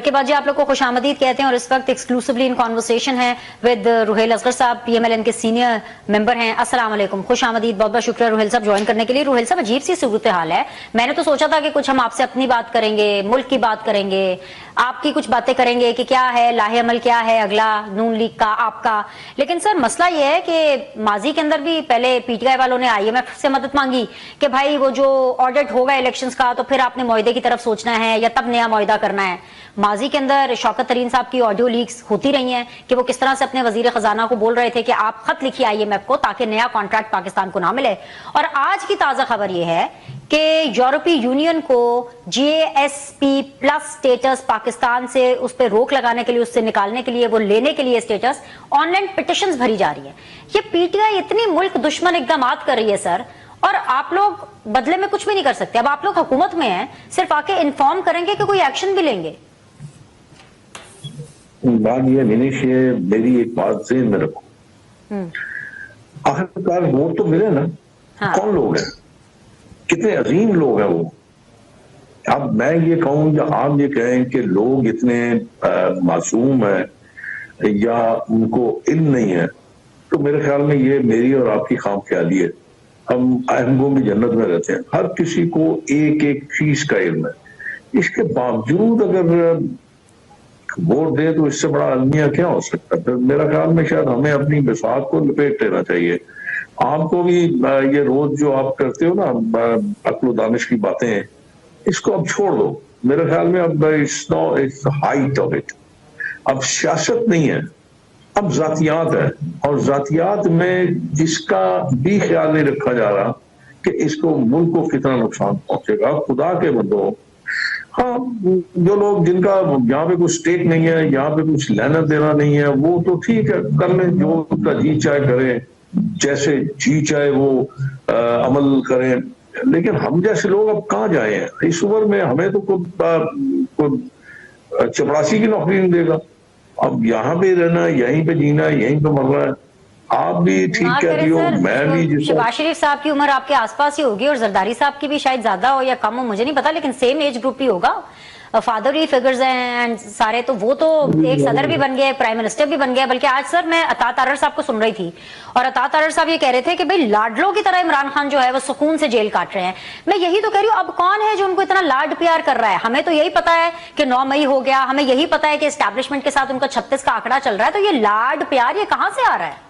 रकीबाजी आप लोग को खुशामदीद कहते हैं और इस वक्त एक्सक्लूसिवली इन कॉन्वर्सेशन है विद रुहेल असगर साहब, पीएमएलएन के सीनियर मेंबर हैं। अस्सलाम वालेकुम, खुशामदीद, बहुत बहुत शुक्रिया रुहेल साहब ज्वाइन करने के लिए। रुहेल साहब, अजीब सी सूरत हाल है। मैंने तो सोचा था कि कुछ हम आपसे अपनी बात करेंगे, मुल्क की बात करेंगे, आपकी कुछ बातें करेंगे कि क्या है लाहे अमल, क्या है अगला नून लीग का आपका। लेकिन सर मसला यह है कि माजी के अंदर भी पहले पीटीआई वालों ने आईएमएफ से मदद मांगी कि भाई वो जो ऑडिट होगा इलेक्शंस का तो फिर आपने मुआहदे की तरफ सोचना है या तब नया मुआहदा करना है। माजी के अंदर शौकत तरीन साहब की ऑडियो लीक्स होती रही हैं कि वो किस तरह से अपने वजीर खजाना को बोल रहे थे कि आप खत लिखिए आईएमएफ को ताकि नया कॉन्ट्रैक्ट पाकिस्तान को ना मिले। और आज की ताजा खबर यह है कि यूरोपीय यूनियन को जीएसपी प्लस स्टेटस पाकिस्तान से उस पर रोक लगाने के लिए, उससे निकालने के लिए, वो लेने के लिए स्टेटस ऑनलाइन पिटिशंस भरी जा रही है। ये पीटीआई इतनी मुल्क दुश्मन इकदामात कर रही है सर, और आप लोग बदले में कुछ भी नहीं कर सकते। अब आप लोग हुकूमत में हैं, सिर्फ आके इन्फॉर्म करेंगे कि कोई एक्शन भी लेंगे। बात ये मिनिश, ये मेरी एक बात ज़हन में रखो, आखिरकार वोट तो मिले ना। हाँ। कौन लोग हैं, कितने अजीम लोग हैं वो। अब मैं ये कहूं या आप ये कहें कि लोग इतने मासूम हैं या उनको इल्म नहीं है, तो मेरे ख्याल में ये मेरी और आपकी खाम ख्याली है। हम वो भी जन्नत में रहते हैं, हर किसी को एक एक चीज का इल्म है। इसके बावजूद अगर वोट दे तो इससे बड़ा अलमिया क्या हो सकता है। तो मेरा ख्याल में शायद हमें अपनी बिसात को लपेट लेना चाहिए। आपको भी ये रोज जो आप करते हो ना अक्ल दानिश की बातें, इसको अब छोड़ दो। मेरे ख्याल में अब इट्स हाइट ऑफ इट। अब सियासत नहीं है, अब जातियात है, और जातियात में जिसका भी ख्याल नहीं रखा जा रहा कि इसको मुल्क को कितना नुकसान पहुंचेगा। खुदा के बंदो, हाँ, जो लोग जिनका यहाँ पे कुछ स्टेक नहीं है, यहाँ पे कुछ लेना देना नहीं है, वो तो ठीक है, कर लें, जो उनका जी चाहे करें, जैसे जी चाहे वो अमल करें। लेकिन हम जैसे लोग अब कहाँ जाए हैं इस उम्र में। हमें तो कोई चपरासी की नौकरी नहीं देगा। अब यहाँ पे रहना, यहीं पे जीना, यहीं पे मरना है। आप भी ठीक कहती हो, मैं भी। शहबाज शरीफ साहब की उम्र आपके आसपास ही होगी और जरदारी साहब की भी शायद ज्यादा हो या कम हो, मुझे नहीं पता, लेकिन सेम एज ग्रुप ही होगा। फादर ही फिगर्स हैं एंड सारे, तो वो तो एक सदर भी बन गए, प्राइम मिनिस्टर भी बन गए। बल्कि आज सर मैं अता तारर साहब को सुन रही थी और अता तारर साहब ये कह रहे थे कि भाई लाडलों की तरह इमरान खान जो है वो सुकून से जेल काट रहे हैं। मैं यही तो कह रही हूँ, अब कौन है जो उनको इतना लाड प्यार कर रहा है। हमें तो यही पता है कि 9 मई हो गया, हमें यही पता है कि एस्टैब्लिशमेंट के साथ उनका 36 का आंकड़ा चल रहा है, तो ये लाड प्यार ये कहाँ से आ रहा है।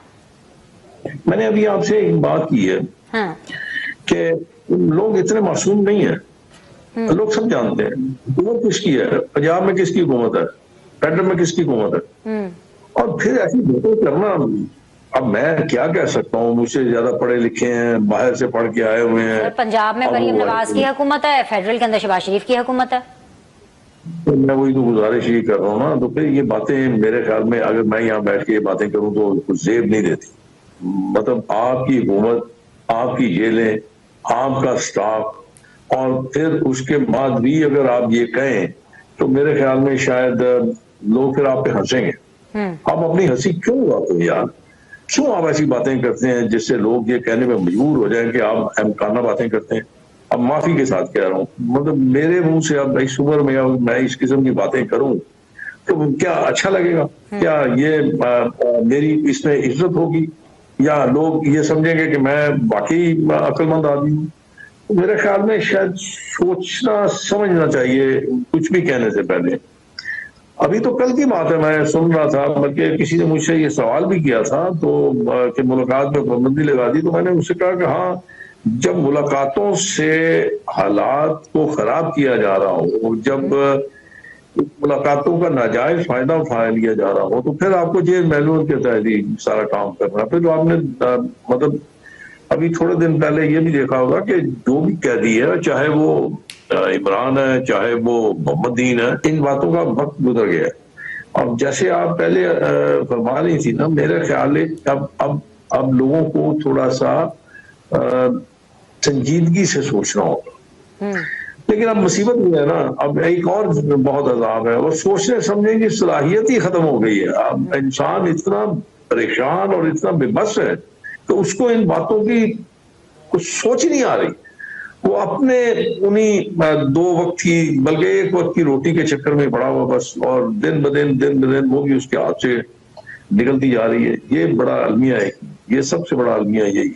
मैंने अभी आपसे एक बात की है। हाँ। कि लोग इतने मासूम नहीं है, लोग सब जानते हैं हुकूमत किसकी है, पंजाब में किसकी हुकूमत है, फेडरल में किसकी हुकूमत है, और फिर ऐसी बातें करना। अब मैं क्या कह सकता हूँ, मुझसे ज्यादा पढ़े लिखे हैं, बाहर से पढ़ के आए हुए हैं। पंजाब में मरीम नवाज की हुकूमत है, फेडरल के अंदर शहबाज शरीफ की हुकूमत है। तो मैं वही तो गुजारिश ही कर रहा हूँ ना। तो फिर ये बातें मेरे ख्याल में अगर मैं यहाँ बैठ के ये बातें करूँ तो कुछ जेब नहीं देती। मतलब आपकी हुकूमत, आपकी जेलें, आपका स्टाफ, और फिर उसके बाद भी अगर आप ये कहें तो मेरे ख्याल में शायद लोग फिर आप पे हंसेंगे। आप अपनी हंसी क्यों उड़ाते हो यार? क्यों आप ऐसी बातें करते हैं जिससे लोग ये कहने में मजबूर हो जाएं कि आप अहमकाना बातें करते हैं। अब माफी के साथ कह रहा हूँ, मतलब मेरे मुंह से अब इस उम्र में मैं इस किस्म की बातें करूं तो क्या अच्छा लगेगा? क्या ये मेरी इसमें इज्जत होगी या लोग ये समझेंगे कि मैं वाकई अक्लमंद आदमी हूँ? तो मेरे ख्याल में शायद सोचना समझना चाहिए कुछ भी कहने से पहले। अभी तो कल की बात है, मैं सुन रहा था, बल्कि किसी ने मुझसे ये सवाल भी किया था तो कि मुलाकात में पाबंदी लगा दी। तो मैंने उससे कहा कि हाँ, जब मुलाकातों से हालात को खराब किया जा रहा हो, जब मुलाकातों का नाजायज फायदा उठा लिया जा रहा हो, तो फिर आपको जेल मैनुअल के तहत ही सारा काम करना। फिर तो आपने मतलब अभी थोड़े दिन पहले ये भी देखा होगा कि जो भी कैदी है, चाहे वो इमरान है, चाहे वो मोहम्मद दीन है, इन बातों का वक्त गुजर गया। अब जैसे आप पहले फरमा रही थी ना, मेरे ख्याल है अब लोगों को थोड़ा सा संजीदगी से सोचना होगा। लेकिन अब मुसीबत ये है ना, अब एक और बहुत अजाब है, और सोचने समझने की सलाहियत ही खत्म हो गई है। अब इंसान इतना परेशान और इतना बेबस है तो उसको इन बातों की कुछ सोच नहीं आ रही। वो अपने उन्हीं 2 वक्त की, बल्कि 1 वक्त की रोटी के चक्कर में पड़ा हुआ बस, और दिन ब दिन वो भी उसके हाथ से निकलती जा रही है। ये बड़ा अलमिया है, ये सबसे बड़ा अलमिया यही है।